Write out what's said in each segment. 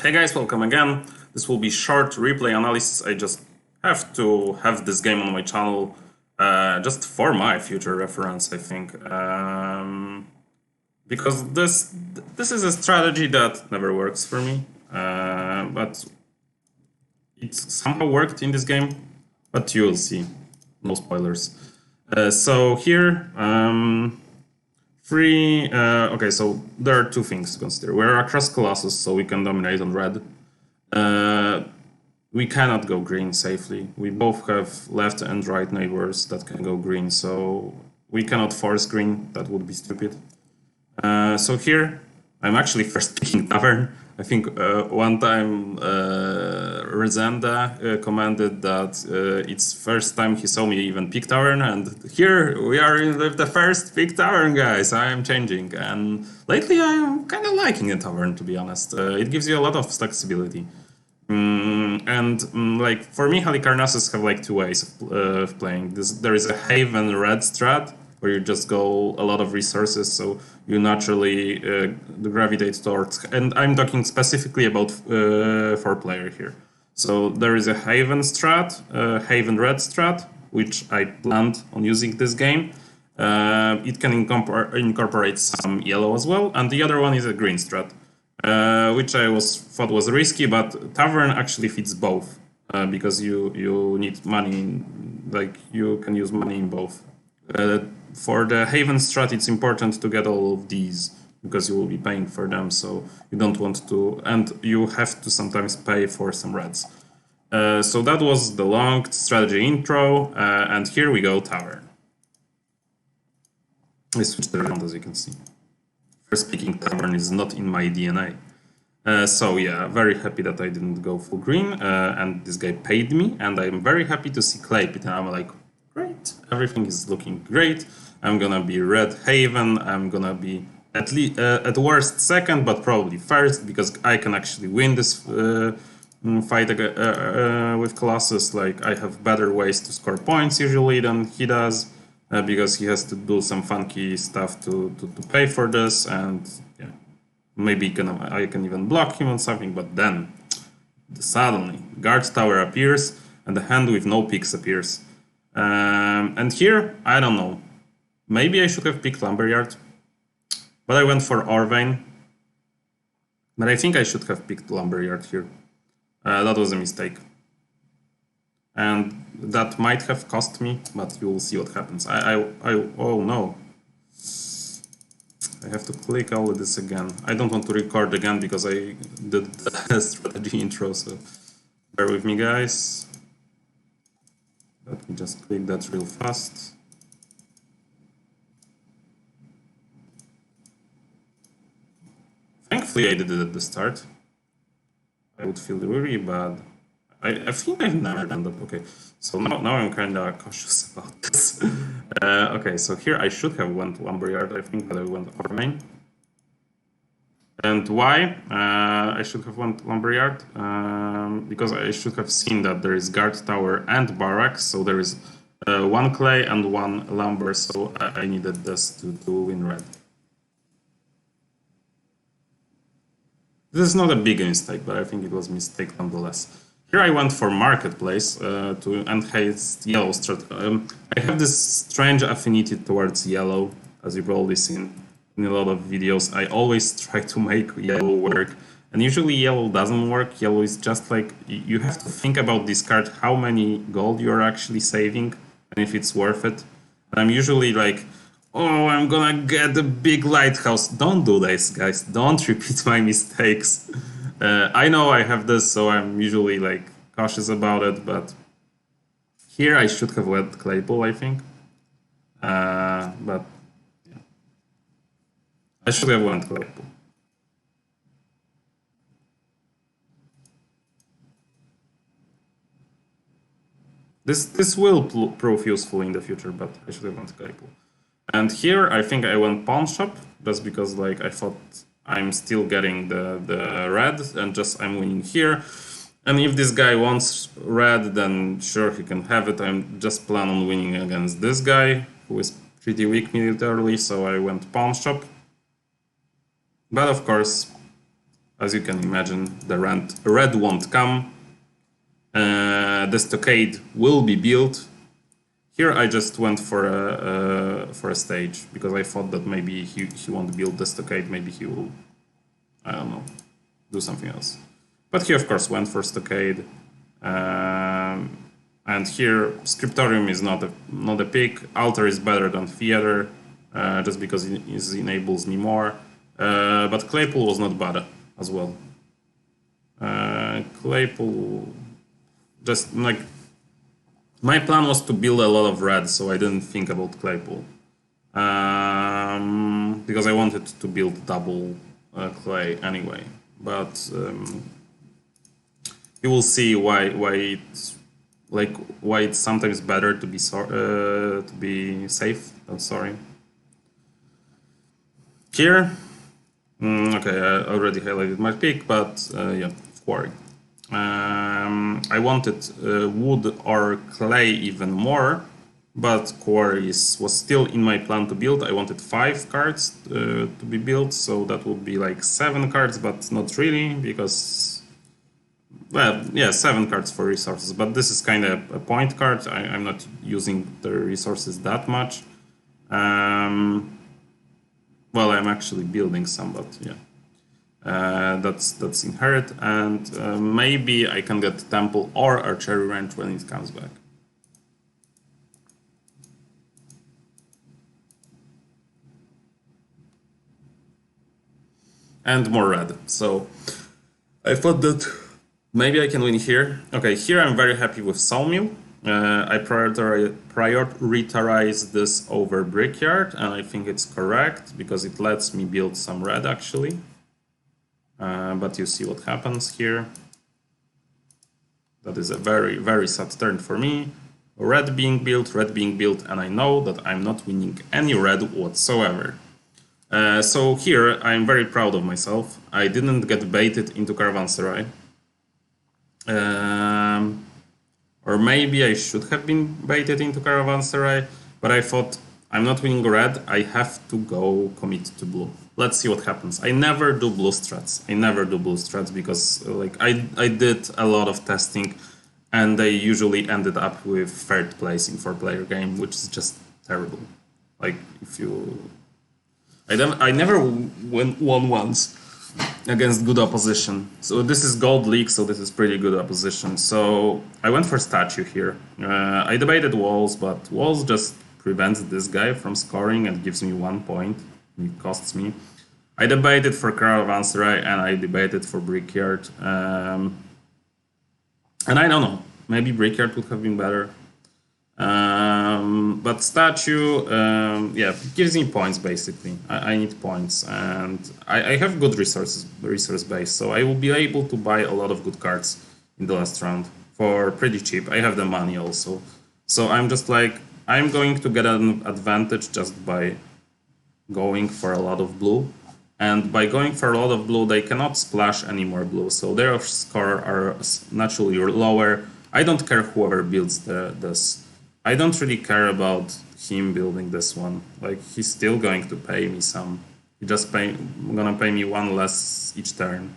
Hey guys, welcome again. This will be short replay analysis. I just have to have this game on my channel just for my future reference, I think. Because this is a strategy that never works for me, but it somehow worked in this game, but you will see. No spoilers. So here, okay, so there are two things to consider. We're across Colossus, so we can dominate on red. We cannot go green safely. We both have left and right neighbors that can go green, so we cannot force green. That would be stupid. So here, I'm actually first picking Tavern. I think one time Rezenda commented that it's first time he saw me even pick Tavern, and here we are with the first pick Tavern, guys. I am changing, and lately I am kind of liking the Tavern, to be honest. It gives you a lot of flexibility. Like for me, Halikarnasos have like two ways of playing. There is a Haven red strat, where you just go a lot of resources, so you naturally gravitate towards. And I'm talking specifically about 4-player here. So there is a Haven strat, Haven red strat, which I planned on using this game. It can incorporate some yellow as well, and the other one is a green strat, which I thought was risky, but Tavern actually fits both because you need money, like you can use money in both. For the Haven strat, it's important to get all of these because you will be paying for them, so you don't want to, and you have to sometimes pay for some reds. So that was the long strategy intro, and here we go, Tavern. I switched around, as you can see. First picking Tavern is not in my DNA. So yeah, very happy that I didn't go full green, and this guy paid me, and I'm very happy to see Clay Pit, and I'm like, great, everything is looking great. I'm gonna be red Haven, I'm gonna be at least at worst second, but probably first, because I can actually win this fight with Colossus. Like, I have better ways to score points usually than he does, because he has to do some funky stuff to pay for this, and yeah, maybe I can even block him on something, but then suddenly guard tower appears and the hand with no picks appears. And here, I don't know, maybe I should have picked Lumberyard, but I went for Orvane. But I think I should have picked Lumberyard here. That was a mistake. And that might have cost me, but you will see what happens. Oh no. I have to click all of this again. I don't want to record again because I did the strategy intro, so bear with me, guys. Let me just click that real fast. Thankfully I did it at the start. I would feel really bad. I think I've never done that. Okay, so now I'm kind of cautious about this. Okay, so here I should have went Lumberyard, I think, but I went Orvane. And why I should have went Lumberyard? Because I should have seen that there is guard tower and barracks, so there is one clay and one lumber, so I needed this to win red. This is not a big mistake, but I think it was a mistake nonetheless. Here I went for Marketplace to enhance yellow strat. I have this strange affinity towards yellow, as you've probably seen in a lot of videos. I always try to make yellow work, and usually yellow doesn't work. Yellow is just like, you have to think about this card, how many gold you're actually saving, and if it's worth it. And I'm usually like, oh, I'm gonna get a big lighthouse. Don't do this, guys. Don't repeat my mistakes. I know I have this, so I'm usually like cautious about it, but here I should have went Claypool, I think. But yeah, I should have went Claypool. This will prove useful in the future, but I should have went Claypool. And here I think I went Pawn Shop, just because like I thought I'm still getting the red, and just I'm winning here. And if this guy wants red, then sure, he can have it. I'm just plan on winning against this guy, who is pretty weak militarily, so I went Pawn Shop. But of course, As you can imagine, the red won't come. The stockade will be built. Here I just went for a stage because I thought that maybe he won't build the stockade. Maybe he will, I don't know, do something else. But he of course went for stockade. And here scriptorium is not a pick. Altar is better than theater, just because it enables me more. But Claypool was not bad as well. Claypool, just like, my plan was to build a lot of red, so I didn't think about Claypool. Because I wanted to build double clay anyway. But you will see why it's sometimes better to be safe than sorry. Here, okay, I already highlighted my pick, but yeah, quarry. I wanted wood or clay even more, but quarry was still in my plan to build. I wanted 5 cards to be built, so that would be like 7 cards, but not really, because, well, yeah, 7 cards for resources, but this is kind of a point card. I'm not using the resources that much. Well, I'm actually building some, but yeah. That's inherit, and maybe I can get temple or archery range when it comes back. And more red. So I thought that maybe I can win here. Okay, here I'm very happy with Sawmill. I prioritize this over Brickyard, and I think it's correct because it lets me build some red actually. But you see what happens here. That is a very, very sad turn for me. Red being built, and I know that I'm not winning any red whatsoever. So here I'm very proud of myself. I didn't get baited into Caravanserai. Or maybe I should have been baited into Caravanserai, but I thought I'm not winning red, I have to go commit to blue. Let's see what happens. I never do blue strats. Because like I did a lot of testing, and they usually ended up with 3rd place in 4-player game, which is just terrible. Like if you, I never won once against good opposition. So this is gold league, so this is pretty good opposition. So I went for statue here. I debated walls, but walls just prevents this guy from scoring and gives me 1 point. It costs me. I debated for Caravanserai and I debated for Brickyard. And I don't know, maybe Brickyard would have been better. But statue, yeah, gives me points basically. I need points, and I have good resource base, so I will be able to buy a lot of good cards in the last round for pretty cheap. I have the money also, so I'm just like, I'm going to get an advantage just by going for a lot of blue, and by going for a lot of blue, they cannot splash any more blue, so their score are naturally lower. I don't care whoever builds this. I don't really care about him building this one. Like, he's still going to pay me some. He just gonna pay me 1 less each turn.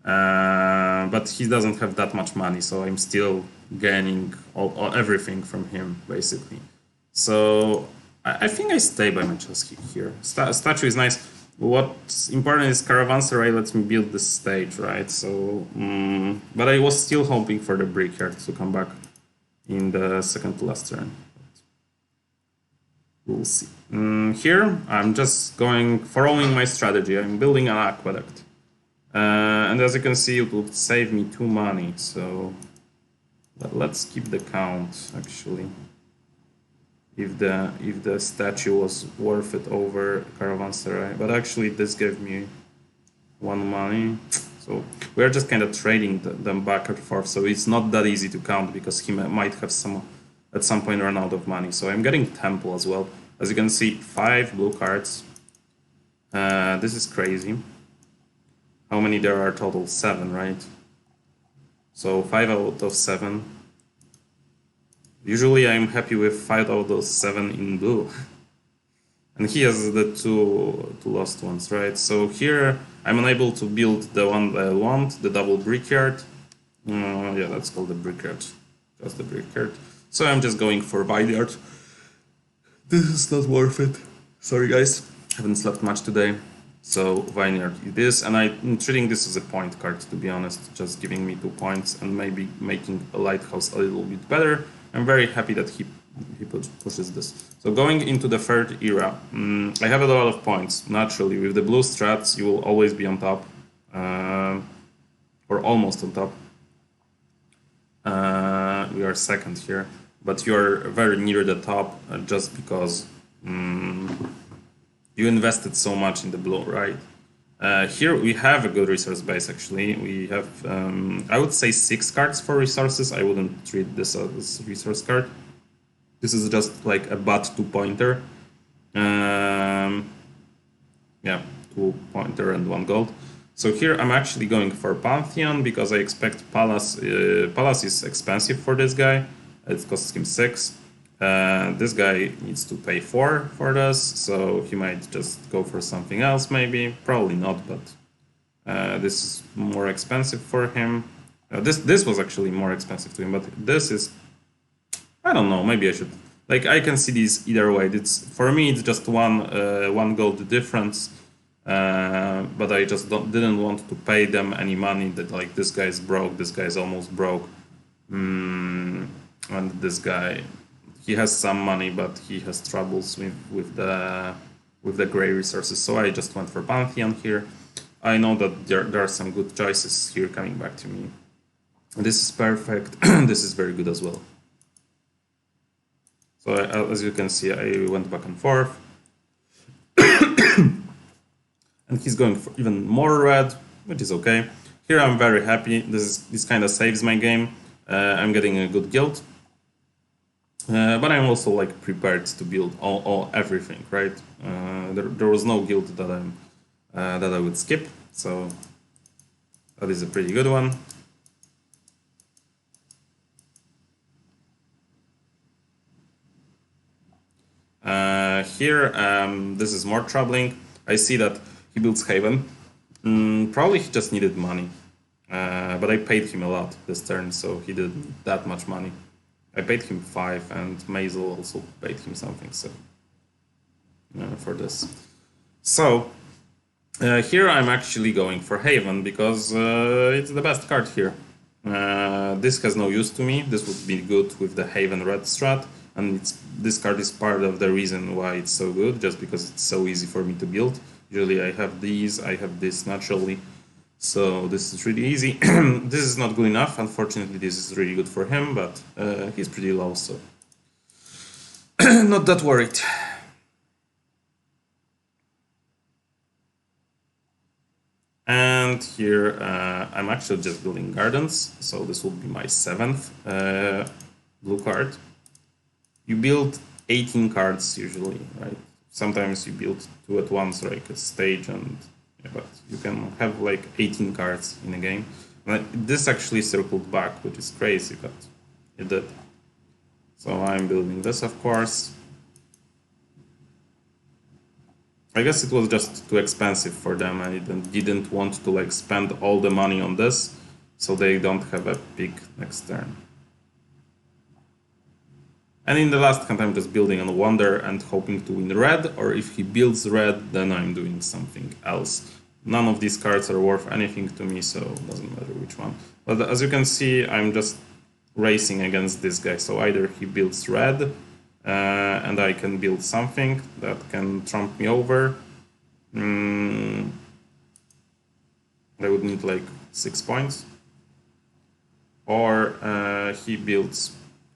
But he doesn't have that much money, so I'm still gaining everything from him, basically. So I think I stay by my choice here. Statue is nice. What's important is Caravanserai lets me build this stage, right? So, but I was still hoping for the Brickyard to come back in the second to last turn. We'll see. Here, I'm just following my strategy. I'm building an aqueduct. And as you can see, it would save me 2 money, so let's keep the count, actually. If the statue was worth it over Caravanserai. But actually, this gave me 1 money. So we're just kind of trading them back and forth, so it's not that easy to count because he might have at some point run out of money. So I'm getting Temple as well. As you can see, 5 blue cards. This is crazy. How many there are total? 7, right? So 5 out of 7. Usually I'm happy with 5 out of 7 in blue. And he has the two lost ones, right? So here I'm unable to build the one that I want, the double brickyard. Yeah, that's called the brickyard. Just the brickyard. So I'm just going for vineyard. This is not worth it. Sorry guys, haven't slept much today. So vineyard it is, and I'm treating this as a point card, to be honest, just giving me 2 points and maybe making a lighthouse a little bit better. I'm very happy that he pushes this. So going into the third era, I have a lot of points. Naturally, with the blue strats, you will always be on top, or almost on top. We are second here, but you are very near the top just because you invested so much in the blue, right? Here we have a good resource base actually. We have, I would say 6 cards for resources. I wouldn't treat this as a resource card. This is just like a bad 2-pointer. Yeah, 2-pointer and 1 gold. So here I'm actually going for Pantheon because I expect Palace. Palace is expensive for this guy. It costs him 6. This guy needs to pay 4 for this, so he might just go for something else maybe. Probably not, but this is more expensive for him. This was actually more expensive to him, but this is... I don't know, maybe I should... Like, I can see these either way. For me, it's just one gold difference. But I just didn't want to pay them any money that, like, this guy's broke, this guy's almost broke. And this guy... He has some money, but he has troubles with the gray resources. So I just went for Pantheon here. I know that there are some good choices here coming back to me. This is perfect. This is very good as well. So as you can see, I went back and forth. And he's going for even more red, which is okay. Here I'm very happy. This kind of saves my game. I'm getting a good guild. But I'm also like prepared to build everything, right? There was no guild that I would skip, so that is a pretty good one. Here, this is more troubling. I see that he builds Haven. Probably he just needed money, but I paid him a lot this turn, so he didn't need that much money. I paid him 5, and Maisel also paid him something, so for this. So here I'm actually going for Haven because it's the best card here. This has no use to me. This would be good with the Haven red strat, and this card is part of the reason why it's so good, just because it's so easy for me to build. Usually I have these, I have this naturally. So this is really easy. This is not good enough. Unfortunately, this is really good for him, but he's pretty low, so not that worried. And here I'm actually just building gardens, so this will be my 7th blue card. You build 18 cards usually, right? Sometimes you build 2 at once, like a stage, and yeah, but you can have like 18 cards in a game. This actually circled back, which is crazy, but it did. So I'm building this, of course. I guess it was just too expensive for them. I didn't want to like spend all the money on this, so they don't have a pick next turn. And in the last hand, I'm just building on Wonder and hoping to win red, or if he builds red, then I'm doing something else. None of these cards are worth anything to me, so it doesn't matter which one. But as you can see, I'm just racing against this guy, so either he builds red, and I can build something that can trump me over. I would need like 6 points. Or he builds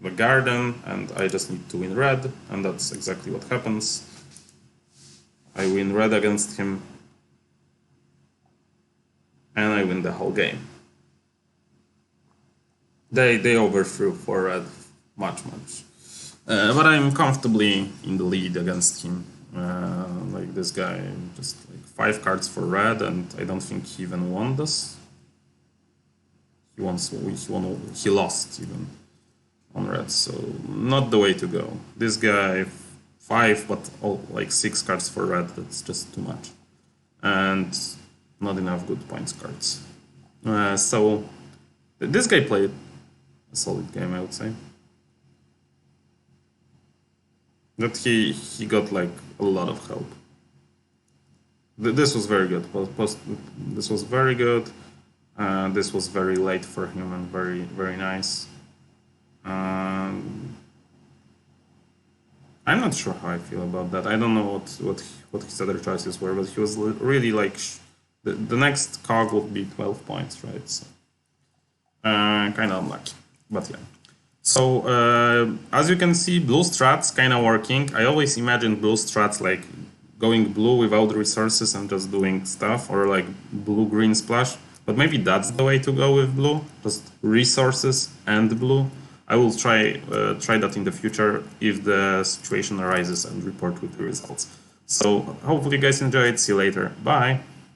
the garden, and I just need to win red, and that's exactly what happens. I win red against him, and I win the whole game. They overthrew for red much. But I'm comfortably in the lead against him. Like this guy, just like 5 cards for red, and I don't think he even won this. He lost even on red, so not the way to go. This guy 5, but all, like 6 cards for red, that's just too much. And not enough good points cards. So this guy played a solid game, I would say. That he got like a lot of help. This was very good. This was very good. This was very late for him and very nice. I'm not sure how I feel about that. I don't know what his other choices were, but he was really like the next cog would be 12 points, right? So kind of unlucky, but yeah. So as you can see, blue strats kind of working. I always imagined blue strats like going blue without resources and just doing stuff, or like blue-green splash. But maybe that's the way to go with blue, just resources and blue. I will try that in the future if the situation arises and report with the results. So hopefully you guys enjoyed. See you later. Bye.